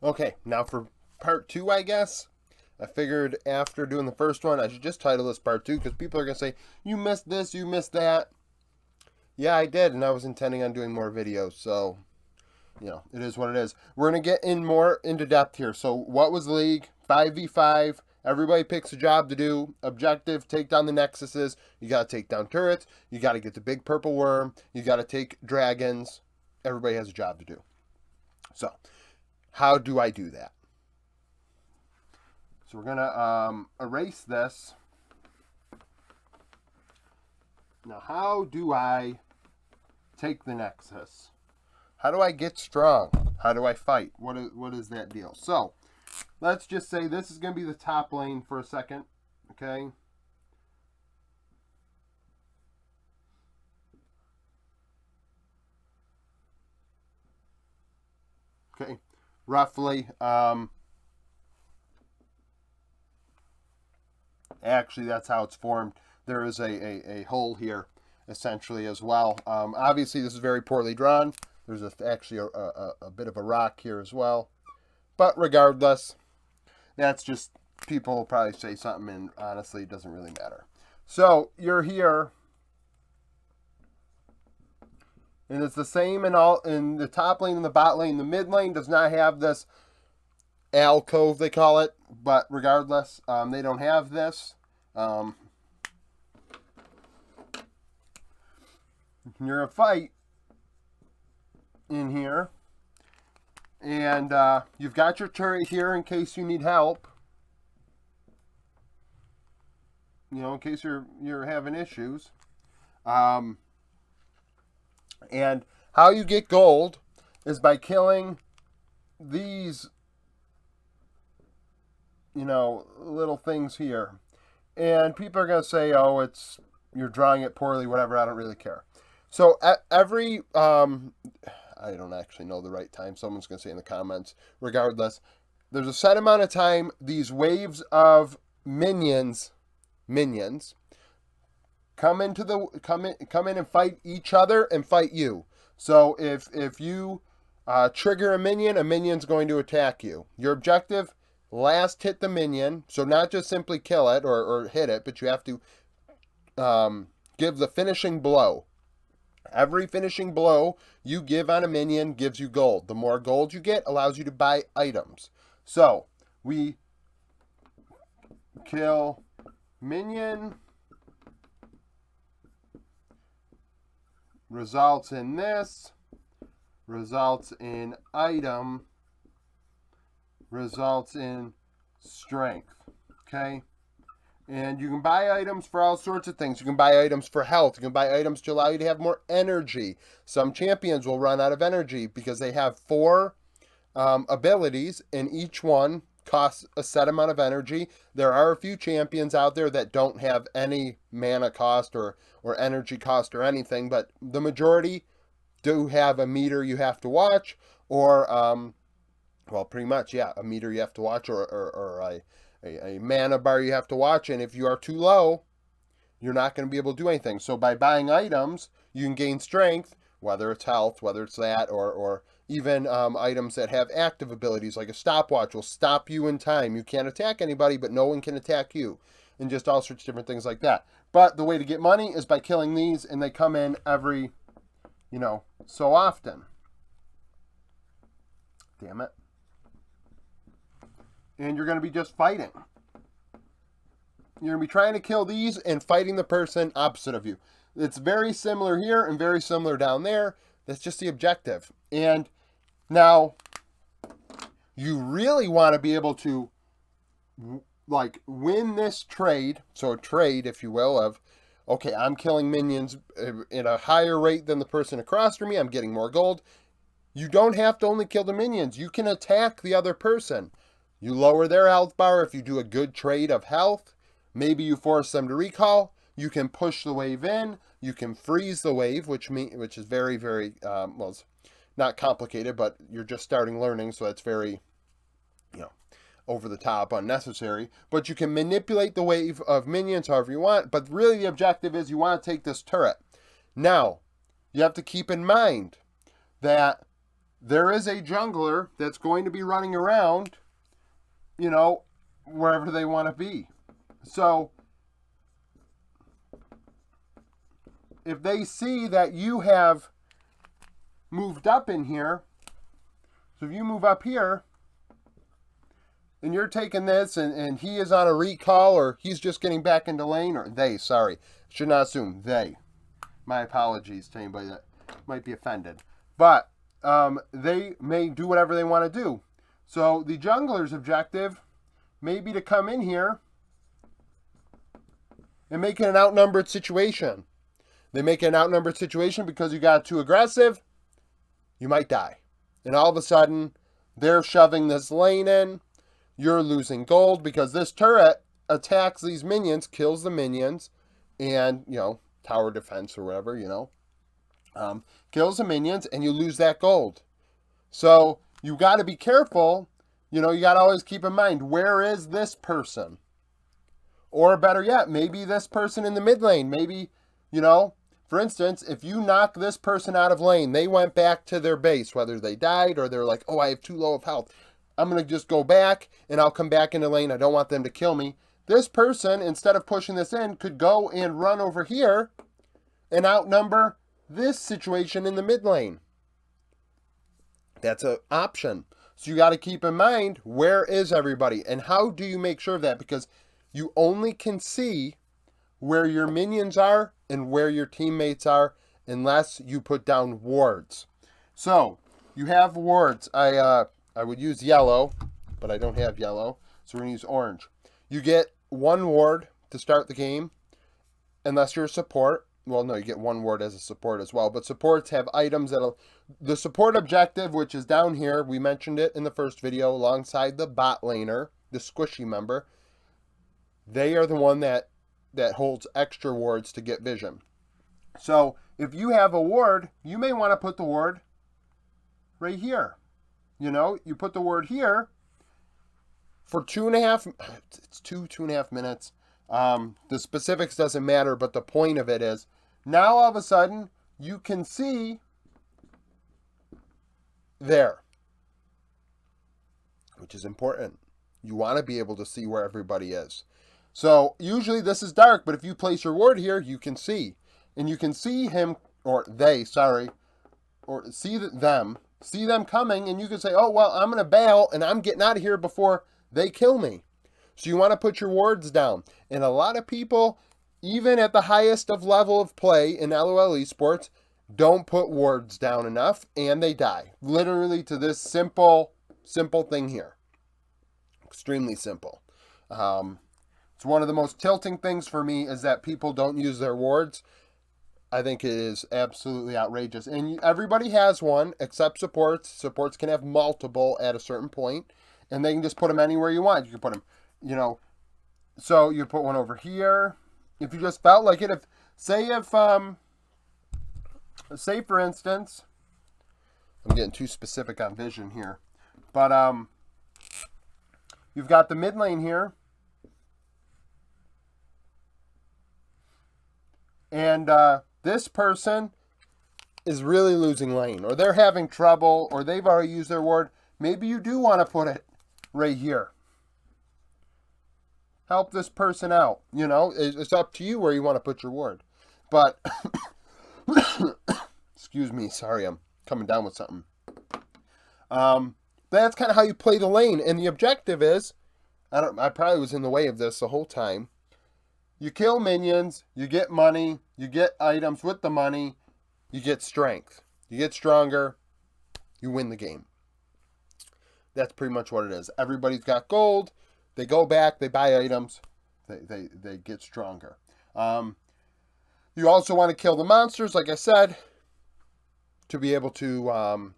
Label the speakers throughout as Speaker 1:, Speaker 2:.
Speaker 1: Okay, now for part 2, I guess. I figured after doing the first one, I should just title this part 2 because people are going to say, you missed this, you missed that. Yeah, I did, and I was intending on doing more videos, so, it is what it is. We're going to get in more into depth here. So, what was League? 5v5. Everybody picks a job to do. Objective, take down the Nexuses. You got to take down turrets. You got to get the big purple worm. You got to take dragons. Everybody has a job to do. So, how do I do that? So, we're going to erase this. Now, how do I take the Nexus? How do I get strong? How do I fight? What is that deal? So, let's just say this is going to be the top lane for a second. Okay. Okay. Roughly. Actually, that's how it's formed. There is a hole here, essentially, as well. Obviously, this is very poorly drawn. There's actually a bit of a rock here as well. But regardless, that's just, people will probably say something, and honestly, it doesn't really matter. So, you're here, and it's the same in the top lane and the bot lane. The mid lane does not have this alcove, they call it, but regardless, they don't have this. You're a fight in here, and you've got your turret here in case you need help. In case you're having issues. And how you get gold is by killing these, little things here. And people are going to say, oh, you're drawing it poorly, whatever. I don't really care. So every, I don't actually know the right time. Someone's going to say in the comments. Regardless, there's a set amount of time these waves of minions come in and fight each other and fight you. So if you trigger a minion's going to attack you. Your objective, last hit the minion. So not just simply kill it or hit it, but you have to give the finishing blow. Every finishing blow you give on a minion gives you gold. The more gold you get allows you to buy items. So, we kill minion, results in this, results in item, results in strength. Okay? And you can buy items for all sorts of things. You can buy items for health. You can buy items to allow you to have more energy. Some champions will run out of energy because they have 4 abilities, and each one costs a set amount of energy. There are a few champions out there that don't have any mana cost or energy cost or anything, but the majority do have a meter you have to watch, or, pretty much, yeah, a meter you have to watch, or a mana bar you have to watch, and if you are too low, you're not going to be able to do anything. So by buying items, you can gain strength, whether it's health, whether it's that, or even items that have active abilities, like a stopwatch will stop you in time. You can't attack anybody, but no one can attack you, and just all sorts of different things like that. But the way to get money is by killing these, and they come in every, so often. Damn it. And you're going to be just fighting. You're going to be trying to kill these and fighting the person opposite of you. It's very similar here and very similar down there. That's just the objective. And now, you really want to be able to, win this trade. So a trade, if you will, of, okay, I'm killing minions at a higher rate than the person across from me. I'm getting more gold. You don't have to only kill the minions. You can attack the other person. You lower their health bar if you do a good trade of health. Maybe you force them to recall. You can push the wave in. You can freeze the wave, which is very, very, it's not complicated, but you're just starting learning, so it's very, over the top, unnecessary. But you can manipulate the wave of minions however you want, but really the objective is you want to take this turret. Now, you have to keep in mind that there is a jungler that's going to be running around, you know, wherever they want to be. So if they see that you have moved up in here, so if you move up here and you're taking this and he is on a recall or he's just getting back into lane, or they, sorry, should not assume they. My apologies to anybody that might be offended. But they may do whatever they want to do. So the jungler's objective may be to come in here and make it an outnumbered situation. They make it an outnumbered situation because you got too aggressive, you might die. And all of a sudden, they're shoving this lane in. You're losing gold because this turret attacks these minions, kills the minions, and, you know, tower defense or whatever, you know, kills the minions, and you lose that gold. So you got to be careful. You know, you got to always keep in mind, where is this person? Or better yet, maybe this person in the mid lane. Maybe, you know, for instance, if you knock this person out of lane, they went back to their base, whether they died or they're like, oh, I have too low of health. I'm going to just go back and I'll come back into lane. I don't want them to kill me. This person, instead of pushing this in, could go and run over here and outnumber this situation in the mid lane. That's an option. So you got to keep in mind, where is everybody? And how do you make sure of that? Because you only can see where your minions are and where your teammates are unless you put down wards. So you have wards. I would use yellow, but I don't have yellow, so we're going to use orange. You get one ward to start the game unless you're a support. Well, no, you get one ward as a support as well, but supports have items that'll... The support objective, which is down here, we mentioned it in the first video, alongside the bot laner, the squishy member. They are the one that holds extra wards to get vision. So if you have a ward, you may want to put the ward right here. You know, you put the ward here for 2.5 minutes. The specifics doesn't matter, but the point of it is, now all of a sudden, you can see there, which is important. You want to be able to see where everybody is. So usually this is dark, but if you place your ward here, you can see. And you can see him, or they, sorry, or see them coming, and you can say, oh, well, I'm going to bail, and I'm getting out of here before they kill me. So you want to put your wards down. And a lot of people, even at the highest of level of play in LOL esports, don't put wards down enough, and they die. Literally to this simple thing here. Extremely simple. It's one of the most tilting things for me is that people don't use their wards. I think it is absolutely outrageous. And everybody has one, except supports. Supports can have multiple at a certain point, and they can just put them anywhere you want. You can put them, you know, so you put one over here. If you just felt like it, say for instance, I'm getting too specific on vision here, but you've got the mid lane here, and this person is really losing lane, or they're having trouble, or they've already used their ward. Maybe you do want to put it right here. Help this person out. You know, it's up to you where you want to put your ward. But, excuse me, sorry, I'm coming down with something. That's kind of how you play the lane. And the objective is, I probably was in the way of this the whole time. You kill minions, you get money, you get items with the money, you get strength. You get stronger, you win the game. That's pretty much what it is. Everybody's got gold. They go back, they buy items, they get stronger. You also want to kill the monsters, like I said, to be able to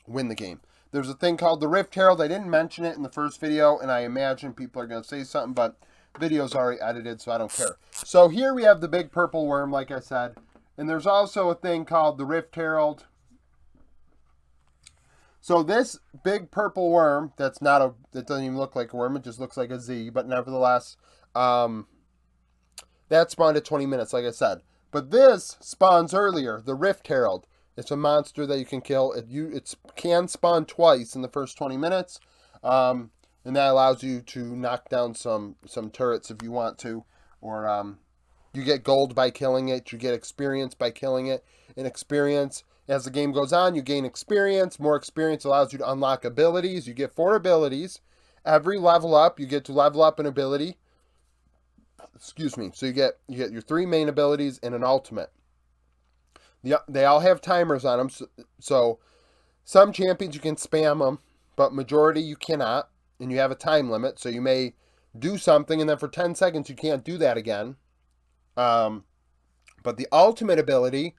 Speaker 1: win the game. There's a thing called the Rift Herald. I didn't mention it in the first video, and I imagine people are going to say something, but the video's already edited, so I don't care. So here we have the big purple worm, like I said, and there's also a thing called the Rift Herald. So this big purple worm, that doesn't even look like a worm, it just looks like a Z, but nevertheless, that spawned at 20 minutes, like I said. But this spawns earlier, the Rift Herald. It's a monster that you can kill. It can spawn twice in the first 20 minutes, and that allows you to knock down some turrets if you want to, or you get gold by killing it. You get experience by killing it. And experience, as the game goes on, you gain experience. More experience allows you to unlock abilities. You get 4 abilities. Every level up, you get to level up an ability. Excuse me. So you get your 3 main abilities and an ultimate. They all have timers on them. So some champions you can spam them, but majority you cannot. And you have a time limit. So you may do something, and then for 10 seconds you can't do that again. But the ultimate ability,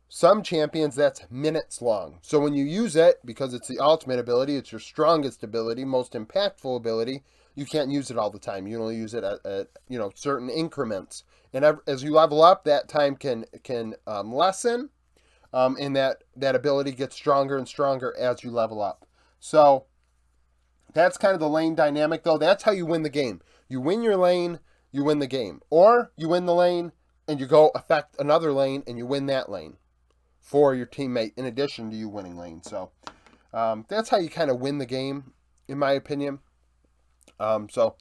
Speaker 1: some champions, that's minutes long. So when you use it, because it's the ultimate ability, it's your strongest ability, most impactful ability, you can't use it all the time. You only use it at certain increments. And as you level up, that time can lessen, and that ability gets stronger and stronger as you level up. So that's kind of the lane dynamic, though. That's how you win the game. You win your lane, you win the game. Or you win the lane, and you go affect another lane, and you win that lane for your teammate, in addition to you winning lane. So that's how you kind of win the game, in my opinion. So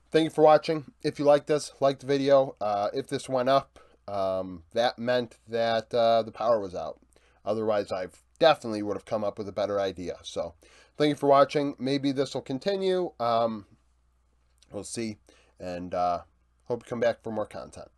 Speaker 1: thank you for watching. If you like this, like the video. If this went up, that meant that the power was out. Otherwise, I definitely would have come up with a better idea. So thank you for watching. Maybe this will continue. We'll see. And hope you come back for more content.